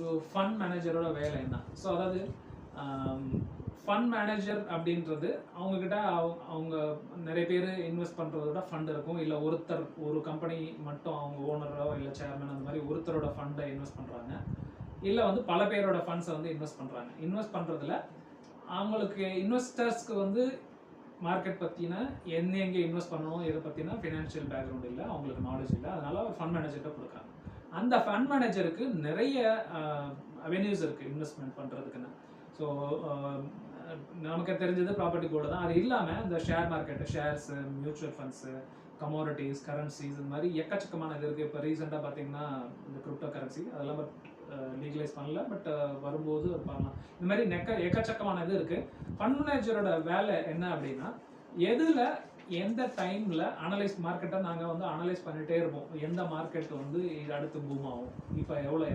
ஒரு ஃபண்ட் மேனேஜரோட வேலை என்ன? ஸோ அதாவது ஃபண்ட் மேனேஜர் அப்படின்றது அவங்கக்கிட்ட அவங்க நிறைய பேர் இன்வெஸ்ட் பண்ணுறதோட ஃபண்ட் இருக்கும், இல்லை ஒருத்தர் ஒரு கம்பெனி மட்டும் அவங்க ஓனரோ இல்லை சேர்மன் அந்த மாதிரி ஒருத்தரோட ஃபண்டை இன்வெஸ்ட் பண்ணுறாங்க, இல்லை வந்து பல பேரோட ஃபண்ட்ஸை வந்து இன்வெஸ்ட் பண்ணுறாங்க. இன்வெஸ்ட் பண்ணுறதுல அவங்களுக்கு இன்வெஸ்டர்ஸ்க்கு வந்து மார்க்கெட் பற்றின எங்கே இன்வெஸ்ட் பண்ணணும் இதை பற்றின ஃபினான்ஷியல் பேக்ரவுண்ட் இல்லை, அவங்களுக்கு நாலேஜ் இல்லை, அதனால ஒரு ஃபண்ட் மேனேஜர்கிட்ட கொடுக்குறாங்க. அந்த ஃபண்ட் மேனேஜருக்கு நிறைய அவென்யூஸ் இருக்குது இன்வெஸ்ட்மெண்ட் பண்ணுறதுக்குன்னு. ஸோ நமக்கு தெரிஞ்சது ப்ராப்பர்ட்டி கோல்டு தான். அது இல்லாமல் இந்த share market, shares, mutual funds, commodities, currencies, இந்த மாதிரி எக்கச்சக்கமான இது இருக்குது. இப்போ ரீசெண்டாக பார்த்தீங்கன்னா இந்த கிரிப்டோ கரன்சி அதெல்லாம் லீகலைஸ் பண்ணல, பட் வரும்போது பண்ணலாம். இந்த மாதிரி எக்கச்சக்கமான இது இருக்குது. ஃபண்ட் மேனேஜரோட வேலை என்ன அப்படின்னா, எதில் எந்த டைமில் மார்க்கெட்டை நாங்கள் வந்து அனலைஸ் பண்ணிகிட்டே இருப்போம். எந்த மார்க்கெட் வந்து இது அடுத்து பூம் ஆகும், இப்போ எவ்வளோ